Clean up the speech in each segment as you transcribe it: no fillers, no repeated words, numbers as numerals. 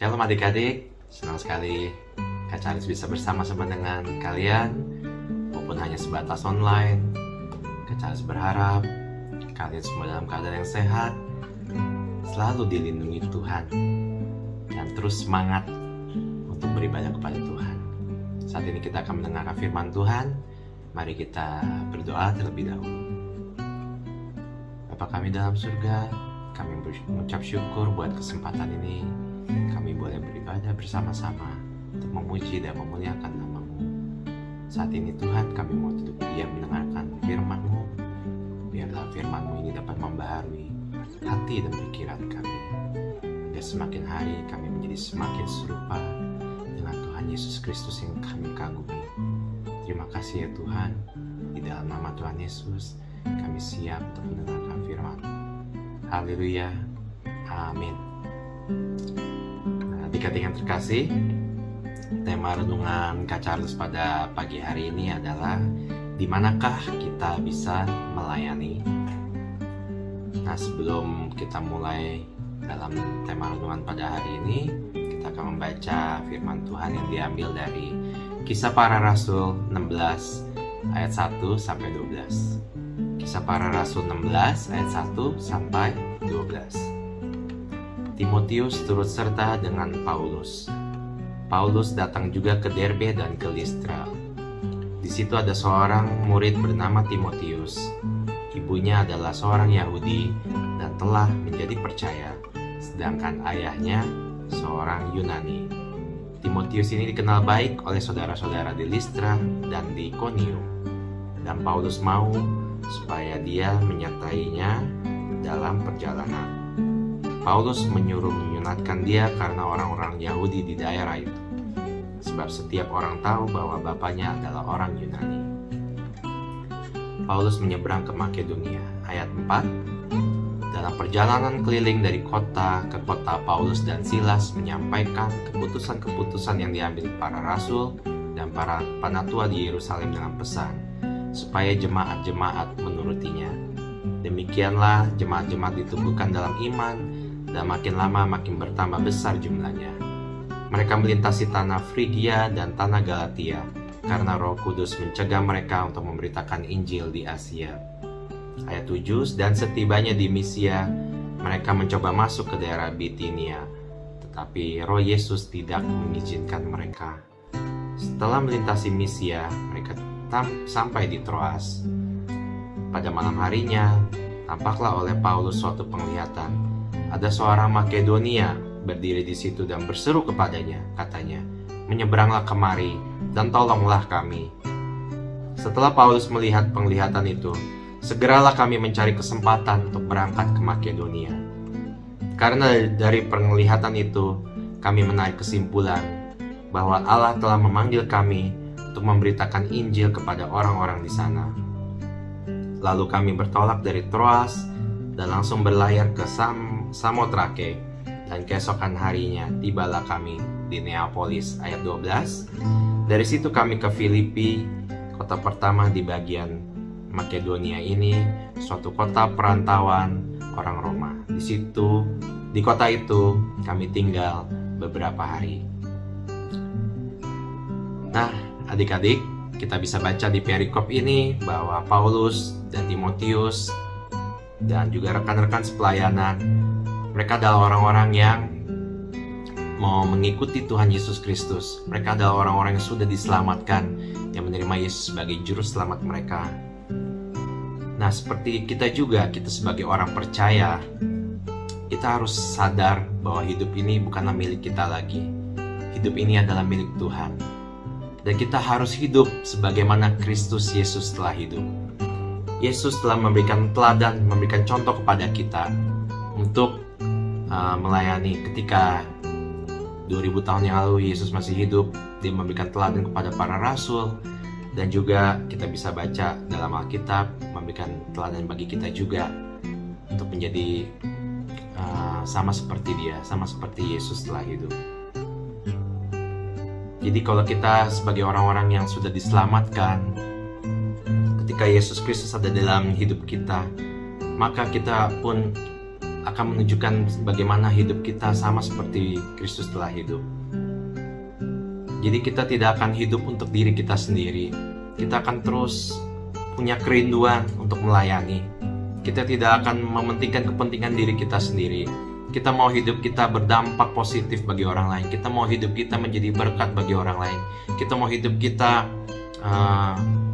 Shalom adik-adik, senang sekali Kak Charles bisa bersama-sama dengan kalian, maupun hanya sebatas online. Kak Charles berharap kalian semua dalam keadaan yang sehat, selalu dilindungi Tuhan, dan terus semangat untuk beribadah kepada Tuhan. Saat ini kita akan mendengarkan firman Tuhan. Mari kita berdoa terlebih dahulu. Bapa kami dalam surga, kami mengucap syukur buat kesempatan ini. Kami boleh beribadah bersama-sama untuk memuji dan memuliakan nama-Mu. Saat ini Tuhan, kami mau duduk diam mendengarkan firman-Mu. Biarlah firman-Mu ini dapat membaharui hati dan pikiran kami. Biar semakin hari kami menjadi semakin serupa dengan Tuhan Yesus Kristus yang kami kagumi. Terima kasih ya Tuhan. Di dalam nama Tuhan Yesus, kami siap untuk mendengarkan firman. Haleluya. Amin. Adik-adik yang terkasih, tema renungan Kak Charles pada pagi hari ini adalah di manakah kita bisa melayani. Nah, sebelum kita mulai dalam tema renungan pada hari ini, kita akan membaca firman Tuhan yang diambil dari Kisah Para Rasul 16 ayat 1 sampai 12. Kisah Para Rasul 16 ayat 1 sampai 12. Timotius turut serta dengan Paulus. Paulus datang juga ke Derbe dan ke Listra. Di situ ada seorang murid bernama Timotius. Ibunya adalah seorang Yahudi dan telah menjadi percaya, sedangkan ayahnya seorang Yunani. Timotius ini dikenal baik oleh saudara-saudara di Listra dan di Ikonium, dan Paulus mau supaya dia menyertainya dalam perjalanan. Paulus menyuruh menyunatkan dia karena orang-orang Yahudi di daerah itu, sebab setiap orang tahu bahwa bapaknya adalah orang Yunani. Paulus menyeberang ke Makedonia. Ayat 4. Dalam perjalanan keliling dari kota ke kota, Paulus dan Silas menyampaikan keputusan-keputusan yang diambil para rasul dan para penatua di Yerusalem dengan pesan supaya jemaat-jemaat menurutinya. Demikianlah jemaat-jemaat ditubuhkan dalam iman, dan makin lama makin bertambah besar jumlahnya. Mereka melintasi tanah Frigia dan tanah Galatia, karena Roh Kudus mencegah mereka untuk memberitakan Injil di Asia. Ayat 7, dan setibanya di Misia, mereka mencoba masuk ke daerah Bitinia, tetapi Roh Yesus tidak mengizinkan mereka. Setelah melintasi Misia, mereka sampai di Troas. Pada malam harinya, tampaklah oleh Paulus suatu penglihatan. Ada seorang Makedonia berdiri di situ dan berseru kepadanya, katanya, "Menyeberanglah kemari dan tolonglah kami." Setelah Paulus melihat penglihatan itu, segeralah kami mencari kesempatan untuk berangkat ke Makedonia. Karena dari penglihatan itu, kami menarik kesimpulan bahwa Allah telah memanggil kami untuk memberitakan Injil kepada orang-orang di sana. Lalu kami bertolak dari Troas dan langsung berlayar ke Samotrake, dan keesokan harinya tibalah kami di Neapolis. Ayat 12. Dari situ kami ke Filipi, kota pertama di bagian Makedonia ini, suatu kota perantauan orang Roma. Di kota itu kami tinggal beberapa hari. Nah, adik-adik, kita bisa baca di perikop ini bahwa Paulus dan Timotius dan juga rekan-rekan sepelayanan, mereka adalah orang-orang yang mau mengikuti Tuhan Yesus Kristus. Mereka adalah orang-orang yang sudah diselamatkan, yang menerima Yesus sebagai juru selamat mereka. Nah, seperti kita juga, kita sebagai orang percaya, kita harus sadar bahwa hidup ini bukanlah milik kita lagi. Hidup ini adalah milik Tuhan. Dan kita harus hidup sebagaimana Kristus Yesus telah hidup. Yesus telah memberikan teladan, memberikan contoh kepada kita untuk melayani. Ketika 2000 tahun yang lalu Yesus masih hidup, dia memberikan teladan kepada para rasul, dan juga kita bisa baca dalam Alkitab memberikan teladan bagi kita juga untuk menjadi sama seperti dia, sama seperti Yesus telah hidup. Jadi kalau kita sebagai orang-orang yang sudah diselamatkan, ketika Yesus Kristus ada dalam hidup kita, maka kita pun akan menunjukkan bagaimana hidup kita sama seperti Kristus telah hidup. Jadi kita tidak akan hidup untuk diri kita sendiri. Kita akan terus punya kerinduan untuk melayani. Kita tidak akan mementingkan kepentingan diri kita sendiri. Kita mau hidup kita berdampak positif bagi orang lain. Kita mau hidup kita menjadi berkat bagi orang lain. Kita mau hidup kita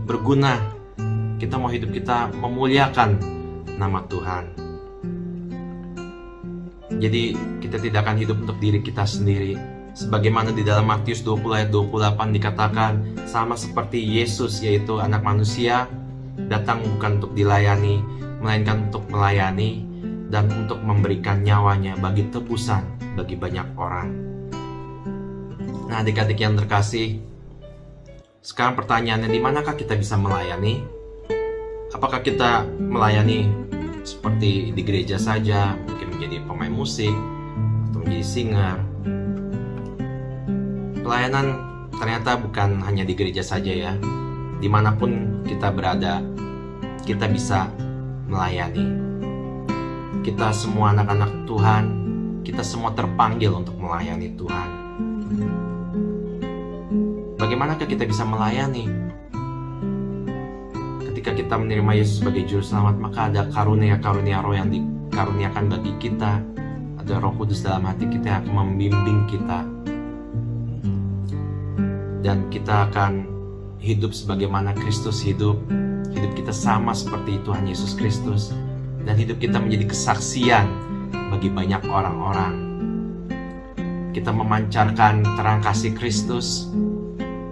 berguna. Kita mau hidup kita memuliakan nama Tuhan. Jadi kita tidak akan hidup untuk diri kita sendiri. Sebagaimana di dalam Matius 20 ayat 28 dikatakan, sama seperti Yesus, yaitu anak manusia, datang bukan untuk dilayani, melainkan untuk melayani dan untuk memberikan nyawanya bagi tebusan bagi banyak orang. Nah, adik-adik yang terkasih, sekarang pertanyaannya, di manakah kita bisa melayani? Apakah kita melayani seperti di gereja saja, mungkin menjadi pemain musik atau menjadi singer? Pelayanan ternyata bukan hanya di gereja saja ya. Dimanapun kita berada, kita bisa melayani. Kita semua anak-anak Tuhan, kita semua terpanggil untuk melayani Tuhan. Bagaimanakah kita bisa melayani? Ketika kita menerima Yesus sebagai Juru Selamat, maka ada karunia-karunia roh yang dikaruniakan bagi kita. Ada Roh Kudus dalam hati kita yang akan membimbing kita. Dan kita akan hidup sebagaimana Kristus hidup. Hidup kita sama seperti Tuhan Yesus Kristus. Dan hidup kita menjadi kesaksian bagi banyak orang-orang. Kita memancarkan terang kasih Kristus,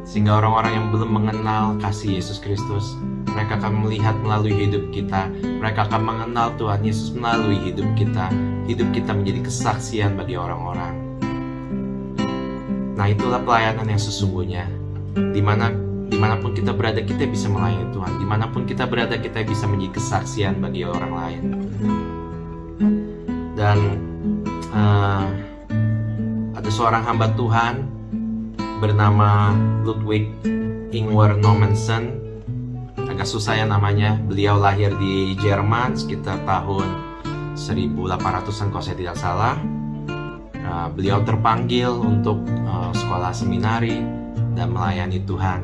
sehingga orang-orang yang belum mengenal kasih Yesus Kristus, mereka akan melihat melalui hidup kita. Mereka akan mengenal Tuhan Yesus melalui hidup kita. Hidup kita menjadi kesaksian bagi orang-orang. Nah, itulah pelayanan yang sesungguhnya. Dimanapun kita berada, kita bisa melayani Tuhan. Dimanapun kita berada, kita bisa menjadi kesaksian bagi orang lain. Dan ada seorang hamba Tuhan bernama Ludwig Ingwer Nommensen. Agak susah ya namanya. Beliau lahir di Jerman sekitar tahun 1800-an kalau saya tidak salah. Beliau terpanggil untuk sekolah seminari dan melayani Tuhan.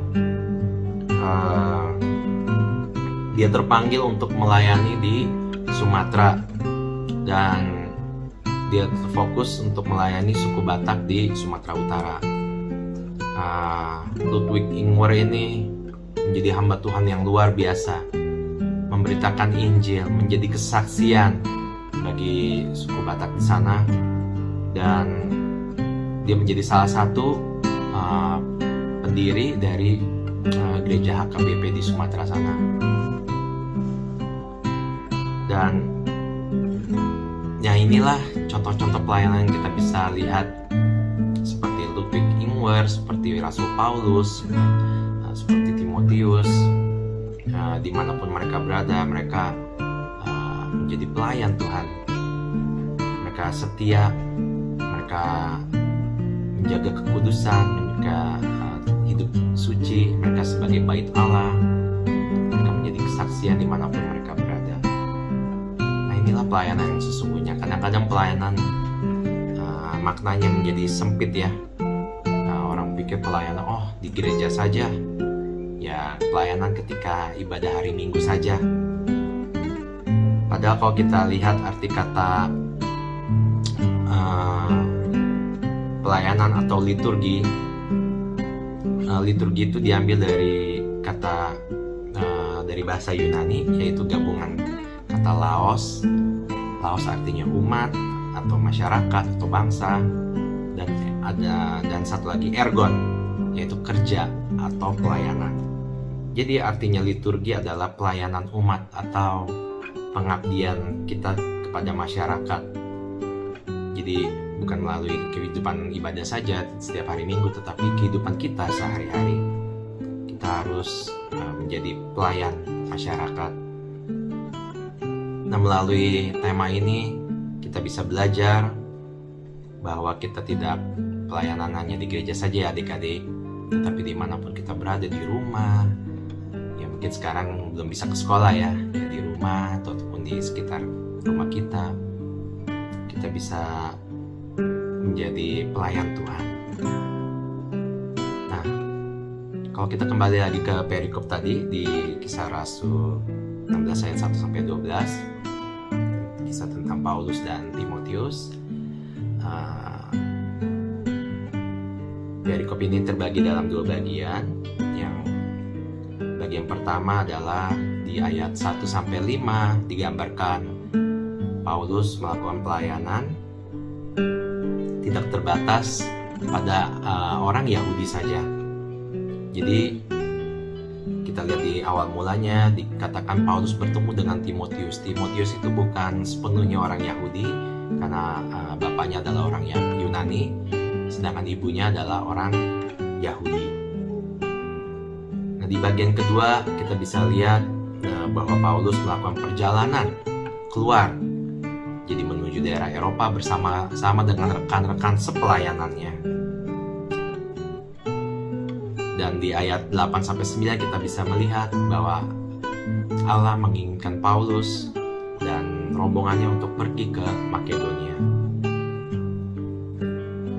Dia terpanggil untuk melayani di Sumatera, dan dia fokus untuk melayani suku Batak di Sumatera Utara. Ludwig Ingwer ini menjadi hamba Tuhan yang luar biasa, memberitakan Injil, menjadi kesaksian bagi suku Batak di sana. Dan dia menjadi salah satu pendiri dari gereja HKBP di Sumatera sana. Dan ya, inilah contoh-contoh pelayanan yang kita bisa lihat, seperti Ludwig Ingwer, seperti Rasul Paulus, seperti Timotius. Dimanapun mereka berada, mereka menjadi pelayan Tuhan. Mereka setia, mereka menjaga kekudusan, mereka hidup suci, mereka sebagai bait Allah, mereka menjadi kesaksian dimanapun mereka berada. Nah, inilah pelayanan yang sesungguhnya. Kadang-kadang pelayanan maknanya menjadi sempit ya. Orang pikir pelayanan, di gereja saja, ya pelayanan ketika ibadah hari Minggu saja. Padahal kalau kita lihat arti kata pelayanan atau liturgi, liturgi itu diambil dari kata dari bahasa Yunani, yaitu gabungan kata laos. Laos artinya umat atau masyarakat atau bangsa, dan satu lagi ergon, yaitu kerja atau pelayanan. Jadi artinya liturgi adalah pelayanan umat atau pengabdian kita kepada masyarakat. Jadi bukan melalui kehidupan ibadah saja setiap hari Minggu, tetapi kehidupan kita sehari-hari. Kita harus menjadi pelayan masyarakat. Nah, melalui tema ini kita bisa belajar bahwa kita tidak pelayanan hanya di gereja saja ya adik-adik, tetapi dimanapun kita berada, di rumah, ya mungkin sekarang belum bisa ke sekolah ya, di rumah ataupun di sekitar rumah kita, kita bisa menjadi pelayan Tuhan. Nah, kalau kita kembali lagi ke perikop tadi di Kisah Rasul 16 ayat 1-12, kisah tentang Paulus dan Timotius. Perikop ini terbagi dalam 2 bagian. Yang bagian pertama adalah di ayat 1-5 digambarkan Paulus melakukan pelayanan tidak terbatas pada orang Yahudi saja. Jadi kita lihat di awal mulanya dikatakan Paulus bertemu dengan Timotius. Timotius itu bukan sepenuhnya orang Yahudi karena bapaknya adalah orang Yunani, sedangkan ibunya adalah orang Yahudi. Nah, di bagian kedua kita bisa lihat bahwa Paulus melakukan perjalanan keluar, jadi menuju daerah Eropa bersama-sama dengan rekan-rekan sepelayanannya. Dan di ayat 8-9 kita bisa melihat bahwa Allah menginginkan Paulus dan rombongannya untuk pergi ke Makedonia.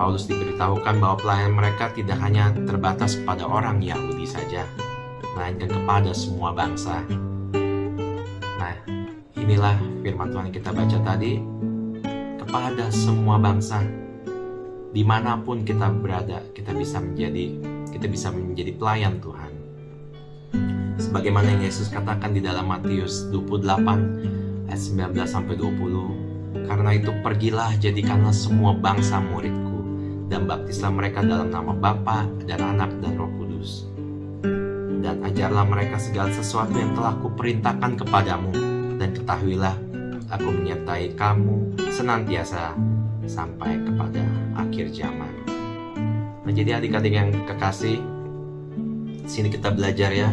Paulus diberitahukan bahwa pelayanan mereka tidak hanya terbatas pada orang Yahudi saja, melainkan kepada semua bangsa. Nah, inilah firman Tuhan yang kita baca tadi, kepada semua bangsa. Dimanapun kita berada, kita bisa menjadi pelayan Tuhan. Sebagaimana yang Yesus katakan di dalam Matius 28 ayat 19-20, karena itu pergilah, jadikanlah semua bangsa muridku, dan baptislah mereka dalam nama Bapa dan Anak dan Roh Kudus, dan ajarlah mereka segala sesuatu yang telah kuperintahkan kepadamu, dan ketahuilah aku menyertai kamu senantiasa sampai kepada akhir zaman. Nah, jadi adik-adik yang kekasih, sini kita belajar ya.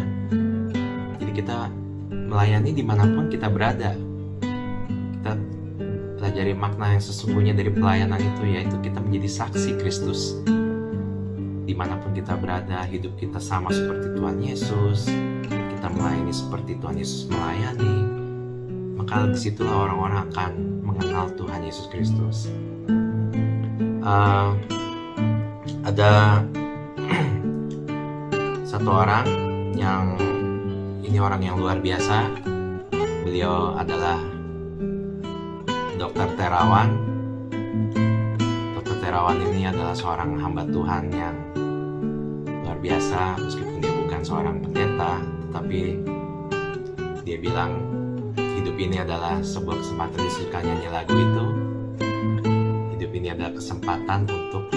Jadi kita melayani dimanapun kita berada. Kita pelajari makna yang sesungguhnya dari pelayanan itu, yaitu kita menjadi saksi Kristus. Dimanapun kita berada, hidup kita sama seperti Tuhan Yesus. Kita melayani seperti Tuhan Yesus melayani. Maka disitulah orang-orang akan mengenal Tuhan Yesus Kristus. Ada satu orang yang orang yang luar biasa. Beliau adalah Dr. Terawan. Dr. Terawan ini adalah seorang hamba Tuhan yang luar biasa, meskipun dia bukan seorang pendeta, tetapi dia bilang hidup ini adalah sebuah kesempatan. Dia suka nyanyi lagu itu. Hidup ini adalah kesempatan untuk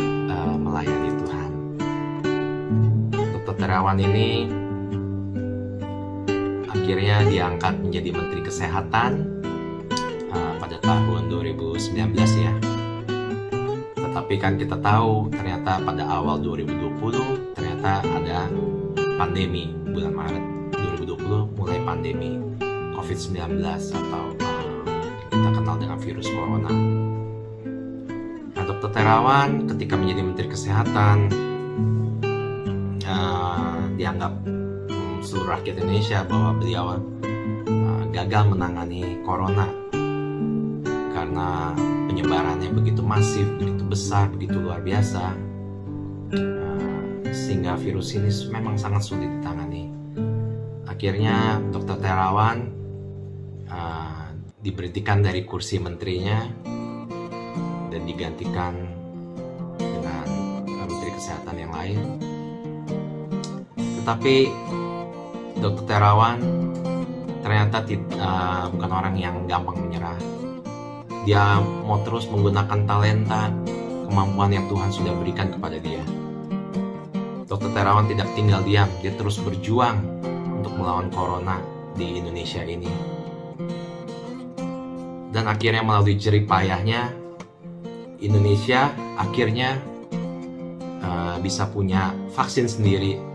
melayani Tuhan. Dr. Terawan ini akhirnya diangkat menjadi Menteri Kesehatan pada tahun 2019 ya. Tetapi kan kita tahu ternyata pada awal 2020 ternyata ada pandemi. Bulan Maret 2020 mulai pandemi COVID-19 atau kita kenal dengan virus corona. Nah, Dr. Terawan ketika menjadi Menteri Kesehatan dianggap seluruh rakyat Indonesia bahwa beliau gagal menangani corona karena penyebarannya begitu masif, begitu besar, begitu luar biasa, sehingga virus ini memang sangat sulit ditangani. Akhirnya Dr. Terawan diberhentikan dari kursi menterinya dan digantikan dengan Menteri Kesehatan yang lain. Tetapi Dr. Terawan ternyata bukan orang yang gampang menyerah. Dia mau terus menggunakan talenta, kemampuan yang Tuhan sudah berikan kepada dia. Dr. Terawan tidak tinggal diam, dia terus berjuang untuk melawan corona di Indonesia ini. Dan akhirnya melalui jerih payahnya, Indonesia akhirnya bisa punya vaksin sendiri.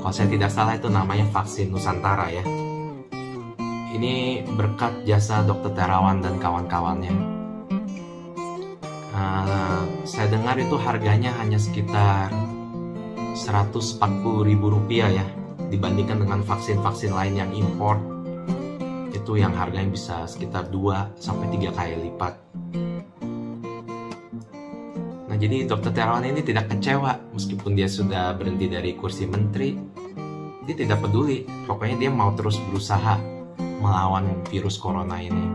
Kalau saya tidak salah itu namanya vaksin Nusantara ya. Ini berkat jasa Dr. Terawan dan kawan-kawannya. Saya dengar itu harganya hanya sekitar Rp140.000 ya, dibandingkan dengan vaksin-vaksin lain yang impor. Itu yang harganya bisa sekitar 2-3 kali lipat. Jadi Dr. Terawan ini tidak kecewa meskipun dia sudah berhenti dari kursi menteri. Dia tidak peduli, pokoknya dia mau terus berusaha melawan virus corona ini.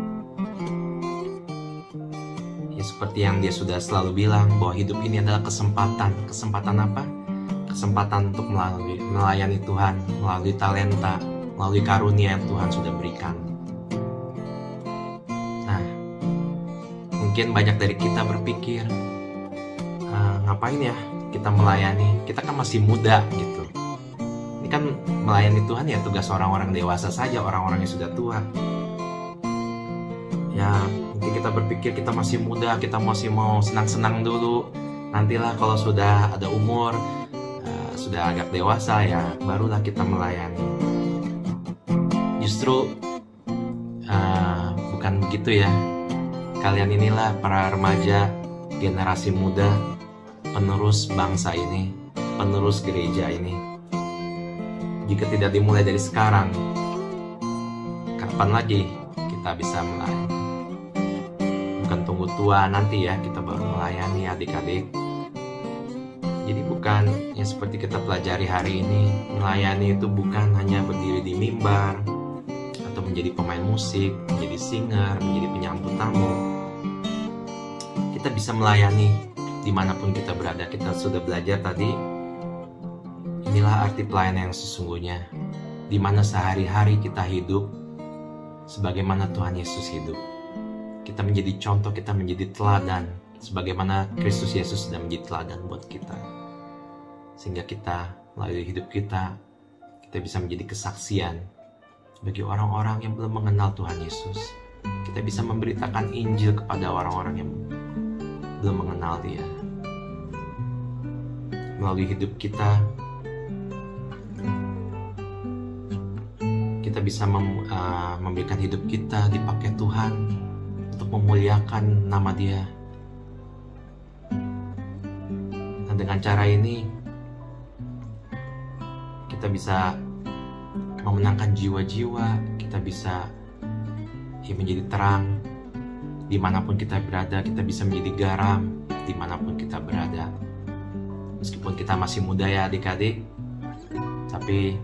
Ya, seperti yang dia sudah selalu bilang, bahwa hidup ini adalah kesempatan. Kesempatan apa? Kesempatan untuk melayani Tuhan, melalui talenta, melalui karunia yang Tuhan sudah berikan. Nah, mungkin banyak dari kita berpikir, ngapain ya kita melayani? Kita kan masih muda gitu. Ini kan melayani Tuhan ya tugas orang-orang dewasa saja, orang-orang yang sudah tua. Ya, mungkin kita berpikir kita masih muda, kita masih mau senang-senang dulu. Nantilah kalau sudah ada umur, sudah agak dewasa ya, barulah kita melayani. Justru bukan begitu ya. Kalian inilah para remaja, generasi muda, penerus bangsa ini, penerus gereja ini. Jika tidak dimulai dari sekarang, kapan lagi kita bisa melayani? Bukan tunggu tua nanti ya kita baru melayani adik-adik. Jadi bukan yang seperti kita pelajari hari ini, melayani itu bukan hanya berdiri di mimbar atau menjadi pemain musik, menjadi singer, menjadi penyambut tamu. Kita bisa melayani dimanapun kita berada. Kita sudah belajar tadi, inilah arti pelayanan yang sesungguhnya, di mana sehari-hari kita hidup sebagaimana Tuhan Yesus hidup. Kita menjadi contoh, kita menjadi teladan, sebagaimana Kristus Yesus sudah menjadi teladan buat kita. Sehingga kita, melalui hidup kita bisa menjadi kesaksian bagi orang-orang yang belum mengenal Tuhan Yesus. Kita bisa memberitakan Injil kepada orang-orang yang belum mengenal Dia. Melalui hidup kita bisa memberikan hidup kita dipakai Tuhan untuk memuliakan nama Dia. Nah, dengan cara ini kita bisa memenangkan jiwa-jiwa, kita bisa menjadi terang dimanapun kita berada, kita bisa menjadi garam dimanapun kita berada. Meskipun kita masih muda ya adik-adik, tapi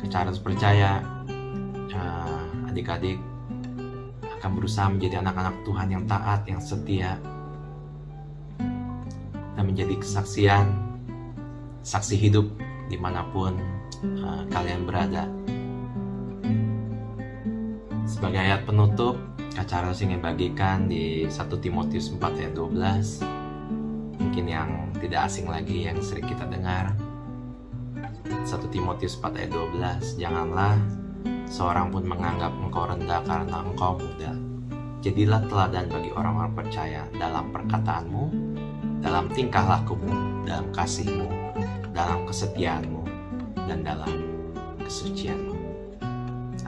kita harus percaya adik-adik akan berusaha menjadi anak-anak Tuhan yang taat, yang setia, dan menjadi kesaksian, saksi hidup dimanapun kalian berada. Sebagai ayat penutup, acara ingin bagikan di 1 Timotius 4 ayat 12. Mungkin yang tidak asing lagi, yang sering kita dengar. 1 Timotius 4 ayat 12, janganlah seorang pun menganggap engkau rendah karena engkau muda. Jadilah teladan bagi orang-orang percaya dalam perkataanmu, dalam tingkah lakumu, dalam kasihmu, dalam kesetiaanmu, dan dalam kesucianmu.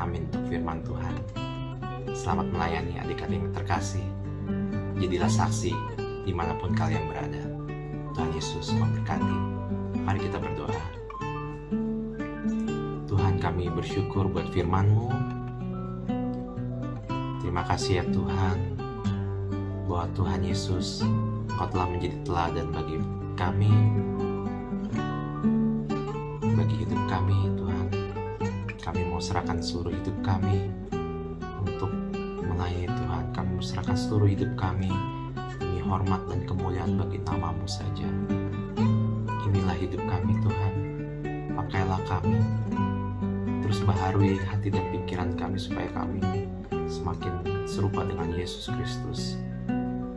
Amin untuk firman Tuhan. Selamat melayani adik-adik yang terkasih. Jadilah saksi dimanapun kalian berada. Tuhan Yesus memberkati. Mari kita berdoa. Tuhan, kami bersyukur buat firman-Mu. Terima kasih ya Tuhan, bahwa Tuhan Yesus, Engkau telah menjadi teladan bagi kami, bagi hidup kami Tuhan. Kami mau serahkan seluruh hidup kami untuk melayani Tuhan. Kami mau serahkan seluruh hidup kami demi hormat dan kemuliaan bagi nama-Mu saja. Inilah hidup kami Tuhan. Pakailah kami, terus baharui hati dan pikiran kami supaya kami semakin serupa dengan Yesus Kristus,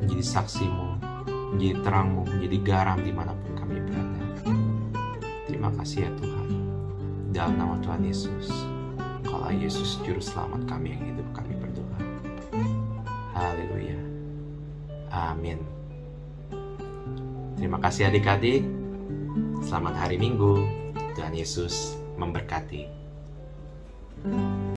menjadi saksi-Mu, menjadi terang-Mu, menjadi garam dimanapun kami berada. Terima kasih ya Tuhan. Dalam nama Tuhan Yesus, kalau Yesus Juru Selamat kami yang hidup, kami berdoa. Haleluya. Amin. Terima kasih adik-adik. Selamat hari Minggu. Tuhan Yesus memberkati.